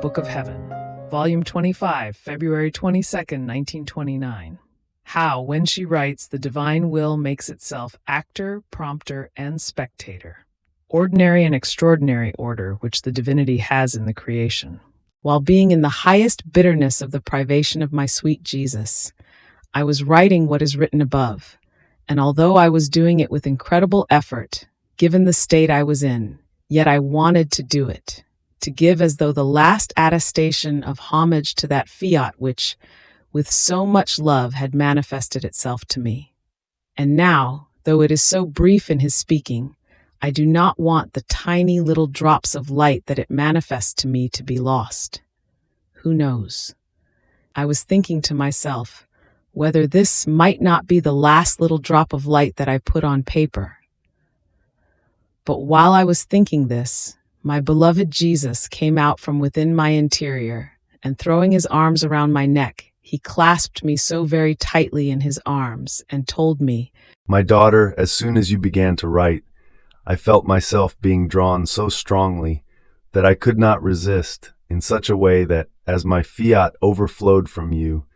Book of Heaven, Volume 25, February 22nd, 1929. How, when she writes, the divine will makes itself actor, prompter, and spectator. Ordinary and extraordinary order which the divinity has in the creation. While being in the highest bitterness of the privation of my sweet Jesus, I was writing what is written above, and although I was doing it with incredible effort, given the state I was in, yet I wanted to do it, to give as though the last attestation of homage to that fiat which, with so much love, had manifested itself to me. And now, though it is so brief in his speaking, I do not want the tiny little drops of light that it manifests to me to be lost. Who knows? I was thinking to myself whether this might not be the last little drop of light that I put on paper. But while I was thinking this, my beloved Jesus came out from within my interior, and throwing his arms around my neck, he clasped me so very tightly in his arms and told me, "My daughter, as soon as you began to write, I felt myself being drawn so strongly that I could not resist, in such a way that, as my fiat overflowed from you,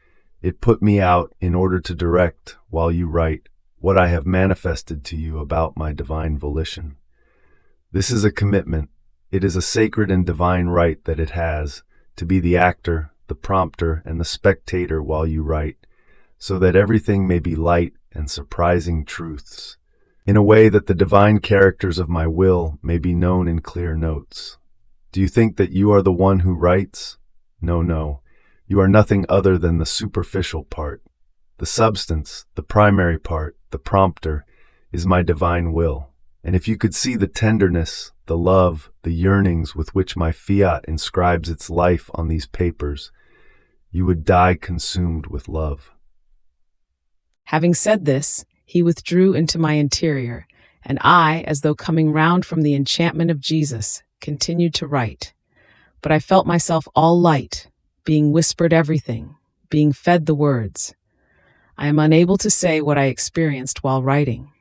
it put me out in order to direct, while you write, what I have manifested to you about my divine volition. This is a commitment. It is a sacred and divine right that it has, to be the actor, the prompter, and the spectator while you write, so that everything may be light and surprising truths, in a way that the divine characters of my will may be known in clear notes. Do you think that you are the one who writes? No. You are nothing other than the superficial part. The substance, the primary part, the prompter, is my divine will. And if you could see the tenderness, the love, the yearnings with which my fiat inscribes its life on these papers, you would die consumed with love." Having said this, he withdrew into my interior, and I, as though coming round from the enchantment of Jesus, continued to write. But I felt myself all light, being whispered everything, being fed the words. I am unable to say what I experienced while writing.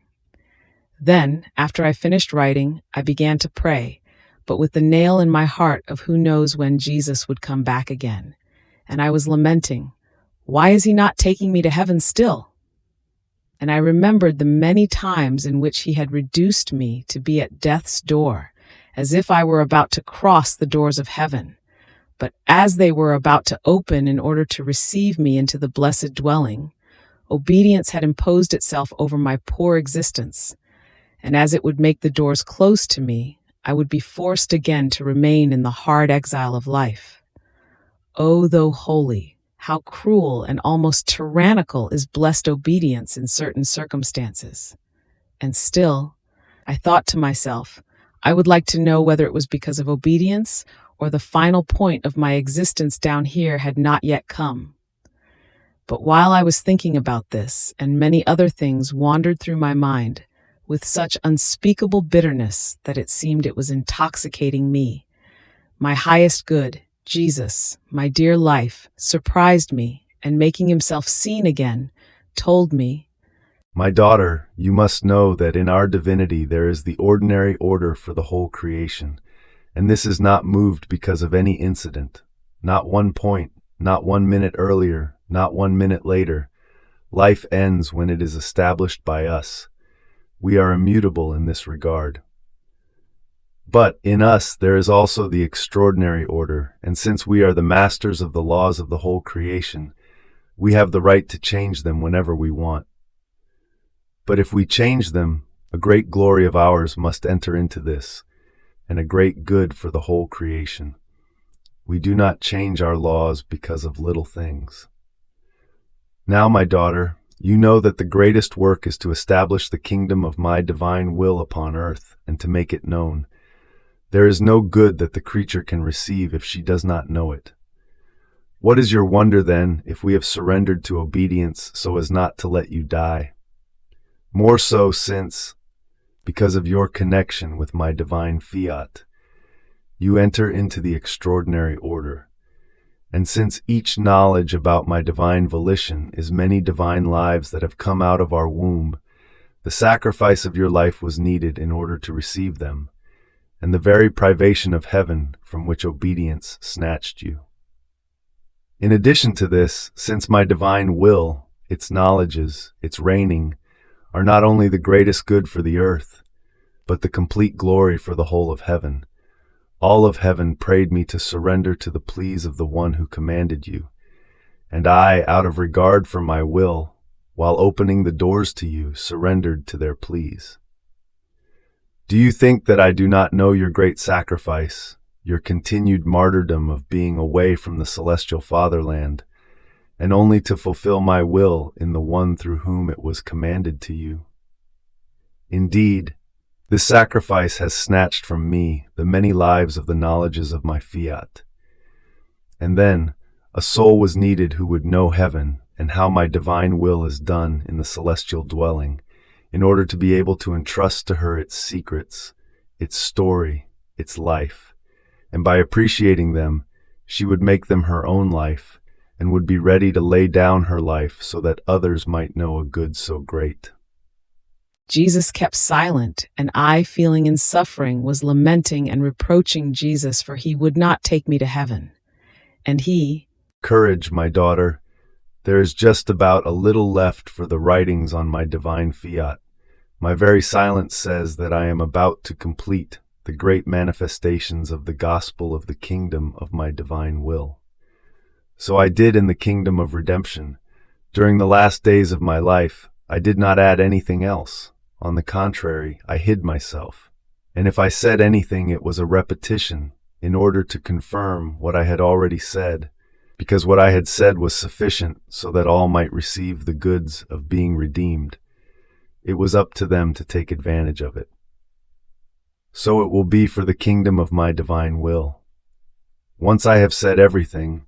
Then, after I finished writing, I began to pray, but with the nail in my heart of who knows when Jesus would come back again. And I was lamenting, why is he not taking me to heaven still? And I remembered the many times in which he had reduced me to be at death's door, as if I were about to cross the doors of heaven. But as they were about to open in order to receive me into the blessed dwelling, obedience had imposed itself over my poor existence. And as it would make the doors close to me, I would be forced again to remain in the hard exile of life. Oh, though holy, how cruel and almost tyrannical is blessed obedience in certain circumstances. And still, I thought to myself, I would like to know whether it was because of obedience or the final point of my existence down here had not yet come. But while I was thinking about this, and many other things wandered through my mind, with such unspeakable bitterness that it seemed it was intoxicating me, my highest good, Jesus, my dear life, surprised me, and making himself seen again, told me, "My daughter, you must know that in our divinity there is the ordinary order for the whole creation, and this is not moved because of any incident, not one point, not 1 minute earlier, not 1 minute later. Life ends when it is established by us. We are immutable in this regard. But in us there is also the extraordinary order, and since we are the masters of the laws of the whole creation, we have the right to change them whenever we want. But if we change them, a great glory of ours must enter into this, and a great good for the whole creation. We do not change our laws because of little things. Now, my daughter, you know that the greatest work is to establish the kingdom of my divine will upon earth and to make it known. There is no good that the creature can receive if she does not know it. What is your wonder, then, if we have surrendered to obedience so as not to let you die? More so since, because of your connection with my divine fiat, you enter into the extraordinary order. And since each knowledge about my divine volition is many divine lives that have come out of our womb, the sacrifice of your life was needed in order to receive them. and the very privation of heaven from which obedience snatched you. In addition to this, since my divine will, its knowledges, its reigning, are not only the greatest good for the earth, but the complete glory for the whole of heaven, all of heaven prayed me to surrender to the pleas of the one who commanded you, and I, out of regard for my will, while opening the doors to you, surrendered to their pleas. Do you think that I do not know your great sacrifice, your continued martyrdom of being away from the celestial fatherland, and only to fulfill my will in the one through whom it was commanded to you? Indeed, this sacrifice has snatched from me the many lives of the knowledges of my fiat. And then, a soul was needed who would know heaven and how my divine will is done in the celestial dwelling, in order to be able to entrust to her its secrets, its story, its life, and by appreciating them, she would make them her own life, and would be ready to lay down her life so that others might know a good so great. Jesus kept silent, and I, feeling in suffering, was lamenting and reproaching Jesus, for he would not take me to heaven. And he, Courage, my daughter. There is just about a little left for the writings on my divine fiat. My very silence says that I am about to complete the great manifestations of the gospel of the kingdom of my divine will. So I did in the kingdom of redemption. During the last days of my life, I did not add anything else. On the contrary, I hid myself. And if I said anything, it was a repetition in order to confirm what I had already said, because what I had said was sufficient so that all might receive the goods of being redeemed. It was up to them to take advantage of it. So it will be for the kingdom of my divine will. Once I have said everything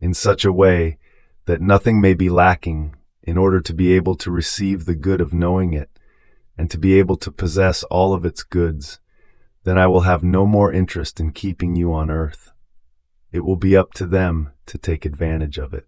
in such a way that nothing may be lacking in order to be able to receive the good of knowing it and to be able to possess all of its goods, then I will have no more interest in keeping you on earth. It will be up to them to take advantage of it.